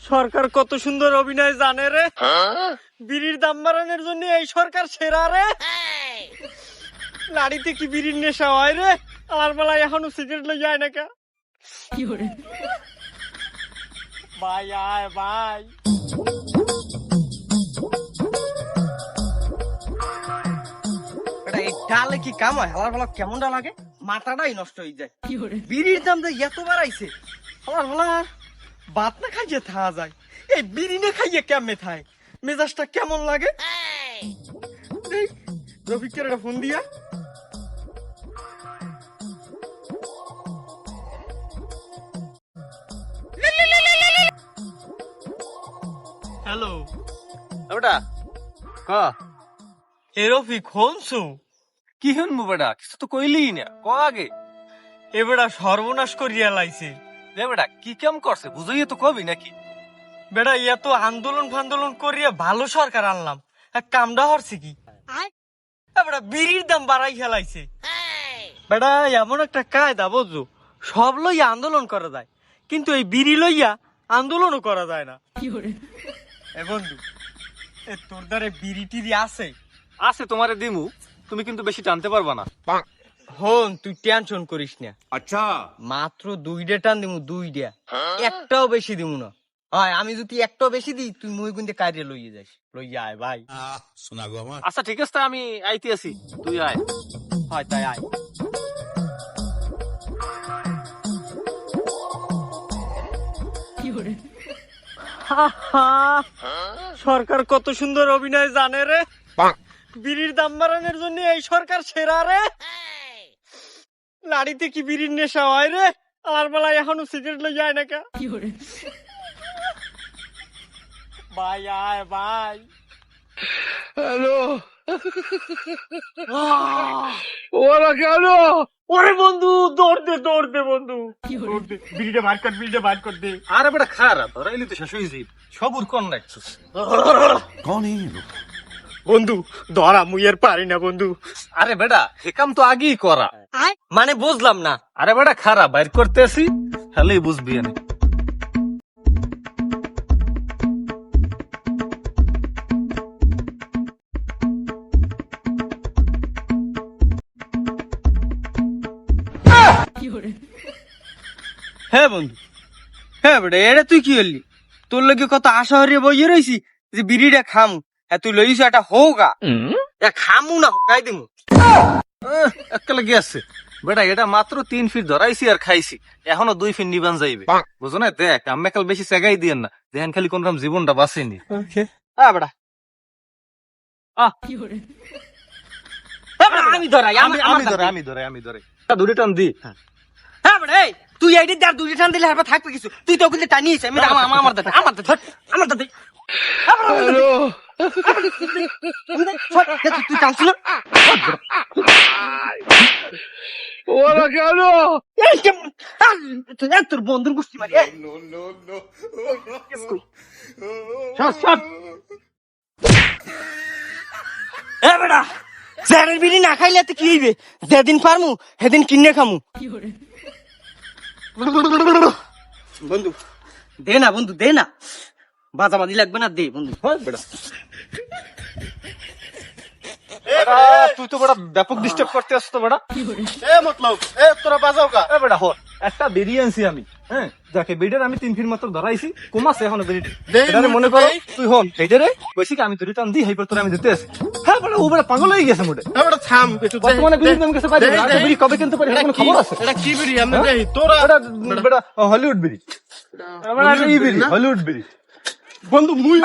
সরকার কত সুন্দর অভিনয় জানে রে। বিড়ির দাম বাড়ানোর জন্য এই সরকার সেরা রে। নারীতে কি বিড়ির নেশা হয় রে? আমার বেলায় এখনো সিগারেট লই যায় না কা। ভাই আয় ভাই। এই ডালে কি কাম হয়? হালার বেলা কেমনটা লাগে? মাথাটাই নষ্ট হয়ে যায়। বিড়ির দাম তো এত বাড়াইছে, হালার বেলা ভাত না খাইয়ে থাকা যায়, এই বিড়ি না খাইয়ে কেমনে থায়? মেজাজটা কেমন লাগে? রফিকের একটা ফোন দিয়া। হ্যালো বেটা ক এ রফিক, হনছু? কি শুনবো বেটা? কিছু তো কইলি না, ক আগে। এ বেটা সর্বনাশ করিয়া লাইছে। রে বেটা কি কাম করছে বুঝাইয়ে তো কবি নাকি? বেটা এত আন্দোলন ফান্দোলন করিয়া ভালো সরকার আনলাম, এক কামটা হরছে কি? বেটা বিড়ির দাম বাড়াই খেলাইছে। বেটা এমন একটা কায়দা বুঝছো, সব লইয়া আন্দোলন করা যায়, কিন্তু এই বিড়ি লইয়া আন্দোলনও করা যায় না। এ বন্ধু, এ তোর দ্বারে বিড়ি টিড়ি আছে? আছে তোমারে দিমু, তুমি কিন্তু বেশি টানতে পারবা না। হন তুই টেনশন করিস না। अच्छा মাত্র 2টা টান দিমু, 2টা, একটাও বেশি দিমু না। হয় আমি যদি একটাও বেশি দিই, তুই মুই কিন্তু কাজে লইয়ে যাস, লইয়া আয় ভাই। सुना गो আমার আচ্ছা ঠিক আছে, আমি আইতে আছি, তুই আয়। হয় তাই আয়। সরকার কত সুন্দর অভিনয় জানে রে। বিড়ির দাম বাড়ানোর জন্য এই সরকার সেরা রে। নারীতে কি বিড়ির নেশা হয় রে? আমার বেলায় এখনো সিগারেট লই যায় না কা। ভাই আয় ভাই। হ্যালো ওরা কেন ওরে বন্ধু, দৌড় দে বন্ধু, দৌড় দে। বিড়িটা বার কর দে। আরে বেটা খারাপ ধরাইলি তো শেষ হয়ে যাই, সবুর কোন রাখছিস? कौन है ये लोग বন্ধু ধরা মুই আর পারি না বন্ধু। আরে বেটা এ কাম তো আগেই করা। মানে বুঝলাম না। আরে বেটা খারাপ বাইর করতে আসি, তাহলেই বুঝবি। আমি হ্যাঁ বন্ধু, হ্যাঁ বেটা এটা তুই কি করলি? তোর লগে কত আশা হরিয়ে বইয়ে রয়েছি যে বিড়িটা খামু, হ্যাঁ তুই লইছ এটা হোগা, খামু না হোগাই দিমু। একালে গেছে বেটা, এটা মাত্র 3 ফিট ধরাইছি আর খাইছি, এখনো 2 ফিট নিবান যাইবে। বুঝো না? দেখ আমি কাল বেশি সেগাই দিয়েন না, দেখেন খালি কোন রকম জীবনটা বাঁচেনি। হ্যাঁ বেটা আমি ধরাই, আমি ধরে দুটো টান দি। হ্যাঁ বেটা এই তুই এইটি দেখ, 2টা টান দিলে হারবা থাকবে কিছু, তুই তো ওখানে টানিয়েছে। আমি আমার দাদা हेलो তুই টানছিল ওরা কেন তোর বন্ধুর গোষ্ঠী মারি। नो नो नो এ বেটা স্যারের বিড়ি না খাইলে তো কি হইবে? যেদিন পারমু সেদিন কিনে খামু। বন্ধু দে না, বন্ধু দে না, বাজাবাজি লাগবে না, দে বন্ধু। তুই তো বড় ব্যাপক ডিস্টার্ব করতে আসছ তো বেটা। এ মতলব এ তোরা বাজাও কা এ বেটা হো একটা বেরিয়ে আনছি আমি, হ্যাঁ যাকে বেডের আমি 3 ফিট মাত্র ধরাইছি, কমাছে এখনো বেরিয়ে। এটা মনে করো তুই হন বেডেরে কইছি কি আমি দুটো টান দিই, হেইপর তোর আমি দিতে আসি। হ্যাঁ বেটা ও বেটা পাগল হয়ে গেছে মোটে। এবারে থাম একটু বর্তমানে বিড়ির দাম গেছে 5 টাকা, আর বিড়ি কবে কিনতে পারি কোনো খবর আছে? এটা কি বিড়ি আমরা দেই তোরা বেটা বেটা হলিউড বিড়ি, বেটা এই বিড়ি হলিউড বিড়ি। বন্ধু মুই